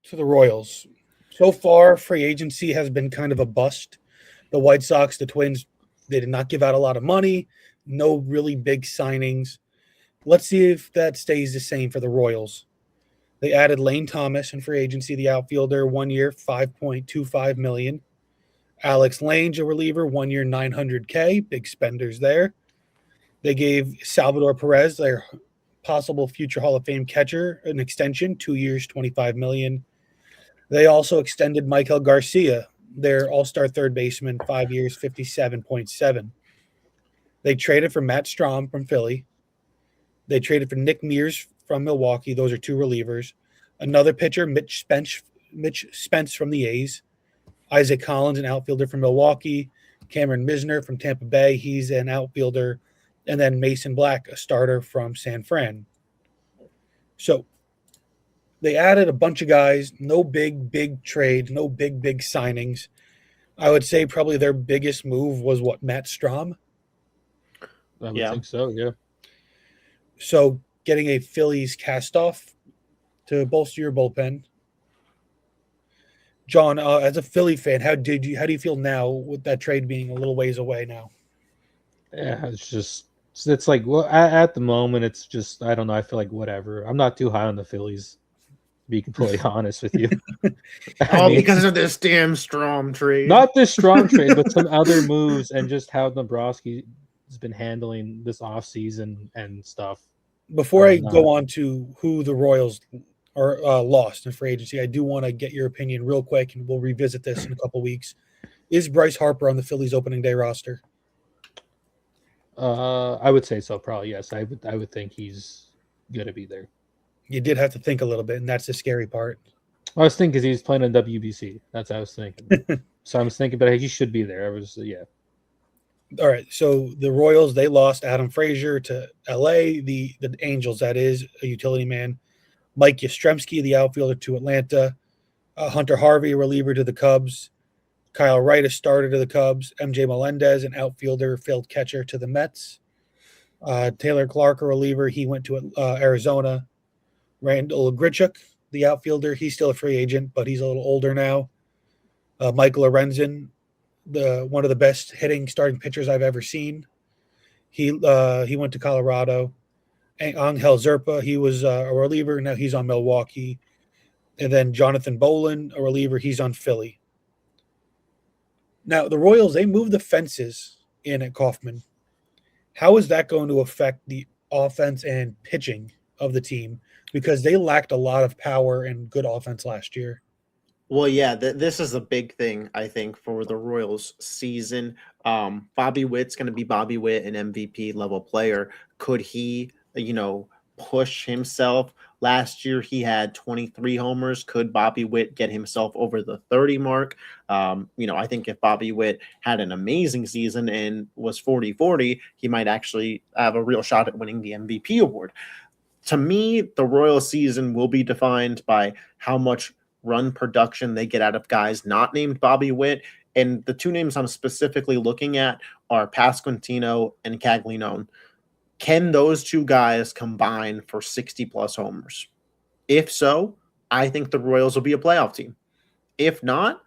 to the Royals. So far, free agency has been kind of a bust. The White Sox, the Twins, they did not give out a lot of money, no really big signings. Let's see if that stays the same for the Royals. They added Lane Thomas in free agency, the outfielder, 1 year, 5.25 million. Alex Lange, a reliever, 1 year, 900K, big spenders there. They gave Salvador Perez, their possible future Hall of Fame catcher, an extension, 2 years, 25 million. They also extended Michael Garcia, their all-star third baseman, 5 years, 57.7. They traded for Matt Strahm from Philly. They traded for Nick Mears from Milwaukee. Those are two relievers. Another pitcher, Mitch Spence from the A's. Isaac Collins, an outfielder from Milwaukee. Cameron Misner from Tampa Bay. He's an outfielder. And then Mason Black, a starter from San Fran. So they added a bunch of guys. No big trade. No big signings. I would say probably their biggest move was Matt Strahm. I would think so, yeah. So getting a Phillies cast-off to bolster your bullpen. John, as a Philly fan, how do you feel now with that trade being a little ways away now? Yeah, it's like, well, at the moment, it's just, I don't know. I feel like whatever. I'm not too high on the Phillies, to be completely honest with you. Because of this damn Strahm trade. Not this Strahm trade, but some other moves and just how Dombrowski has been handling this offseason and stuff. Before I go on to who the Royals are lost in free agency, I do want to get your opinion real quick, and we'll revisit this in a couple weeks. Is Bryce Harper on the Phillies opening day roster? I would say so, probably, yes. I would think he's going to be there. You did have to think a little bit, and that's the scary part. I was thinking because he was playing on WBC. That's what I was thinking. So I was thinking, but he should be there. All right, so the Royals, they lost Adam Frazier to L.A., the Angels, that is, a utility man. Mike Yastrzemski, the outfielder, to Atlanta. Hunter Harvey, a reliever, to the Cubs. Kyle Wright, a starter, to the Cubs. MJ Melendez, an outfielder, field catcher, to the Mets. Taylor Clark, a reliever, he went to Arizona. Randall Grichuk, the outfielder, he's still a free agent, but he's a little older now. Michael Lorenzen, one of the best hitting starting pitchers I've ever seen. He went to Colorado. Angel Zerpa, he was a reliever. Now he's on Milwaukee. And then Jonathan Bolin, a reliever. He's on Philly. Now, the Royals, they moved the fences in at Kauffman. How is that going to affect the offense and pitching of the team? Because they lacked a lot of power and good offense last year. Well, yeah, this is a big thing, I think, for the Royals season. Bobby Witt's going to be Bobby Witt, an MVP level player. Could he, push himself? Last year, he had 23 homers. Could Bobby Witt get himself over the 30 mark? I think if Bobby Witt had an amazing season and was 40-40, he might actually have a real shot at winning the MVP award. To me, the Royals season will be defined by how much run production they get out of guys not named Bobby Witt. And the two names I'm specifically looking at are Pasquantino and Caglianone. Can those two guys combine for 60-plus homers? If so, I think the Royals will be a playoff team. If not,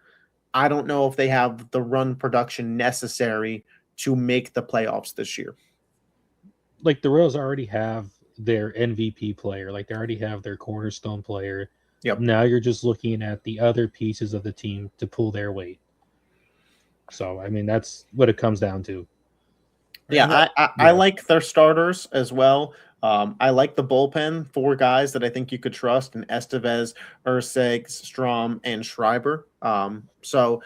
I don't know if they have the run production necessary to make the playoffs this year. Like, the Royals already have their MVP player. Like, they already have their cornerstone player. Yep. Now you're just looking at the other pieces of the team to pull their weight. So, I mean, that's what it comes down to. Yeah, I like their starters as well. I like the bullpen, 4 guys that I think you could trust, in Estevez, Urseg, Strahm, and Schreiber. So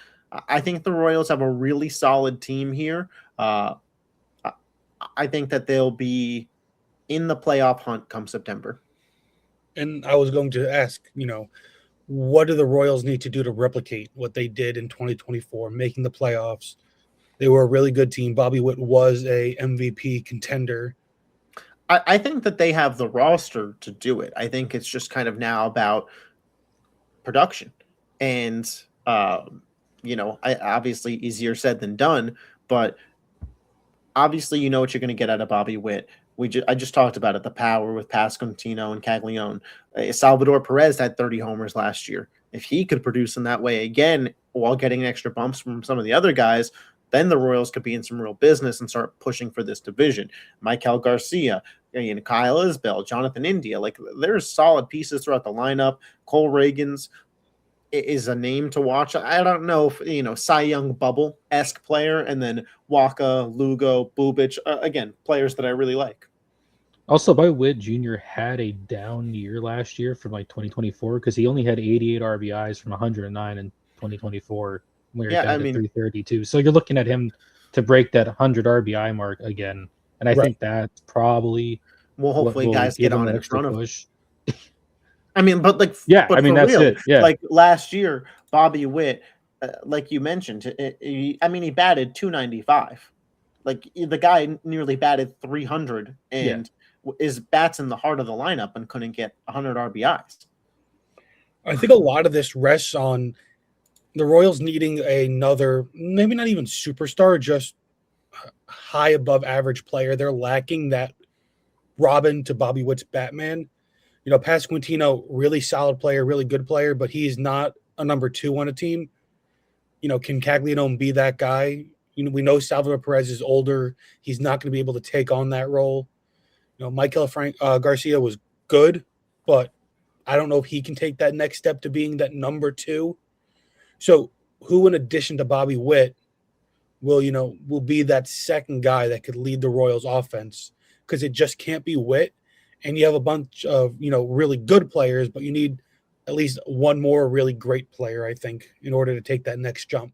I think the Royals have a really solid team here. I think that they'll be in the playoff hunt come September. And I was going to ask, what do the Royals need to do to replicate what they did in 2024, making the playoffs? They were a really good team. Bobby Witt was a MVP contender. I think that they have the roster to do it. I think it's just kind of now about production. And, obviously easier said than done, but obviously you know what you're going to get out of Bobby Witt. I just talked about it, the power with Pasquantino and Caglianone. Salvador Perez had 30 homers last year. If he could produce in that way again while getting extra bumps from some of the other guys, then the Royals could be in some real business and start pushing for this division. Michael Garcia, Kyle Isbell, Jonathan India, like there's solid pieces throughout the lineup. Cole Reagans is a name to watch. I don't know if, Cy Young bubble-esque player, and then Waka, Lugo, Bubic, again, players that I really like. Also, Bobby Witt Jr. had a down year last year from like 2024 because he only had 88 RBIs from 109 in 2024. Where he batted 332. So you're looking at him to break that 100 RBI mark again. And I think that's probably hopefully guys get on in front of push. But like, yeah, but that's real, it. Yeah, like last year, Bobby Witt, like you mentioned, he batted 295. Like the guy nearly batted 300 and is bats in the heart of the lineup and couldn't get 100 RBIs. I think a lot of this rests on the Royals needing another, maybe not even superstar, just high above average player. They're lacking that Robin to Bobby Witt's Batman. Pasquantino, really solid player, really good player, but he's not a number 2 on a team. Can Caglianone be that guy? We know Salvador Perez is older. He's not going to be able to take on that role. Michael Garcia was good, but I don't know if he can take that next step to being that number 2. So who, in addition to Bobby Witt, will be that second guy that could lead the Royals offense? Because it just can't be Witt. And you have a bunch of, really good players, but you need at least one more really great player, I think, in order to take that next jump.